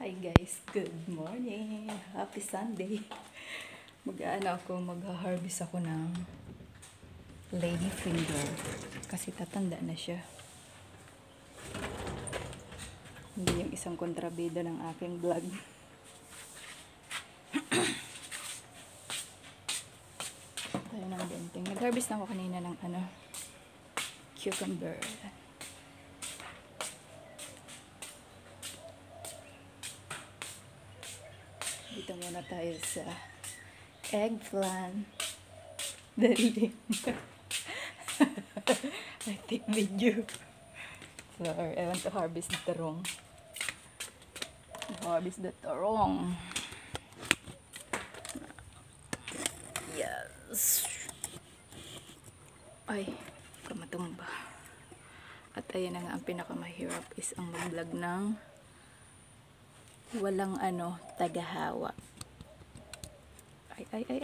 Hi guys, good morning. Happy Sunday. Mag-harvest ako ng lady finger kasi tatanda na siya. Hindi yung isang kontrabida ng aking vlog. Tayo ng benting. Nag-harvest na ako kanina ng cucumber. Dito muna tayo sa eggplant. Dali. I take video. So, I want to harvest the terong. Harvest the terong. Yes. Ay, kamatumba. At ayan na nga, ang pinakamahirap is ang mag-vlog ng walang tagahawa. Ay.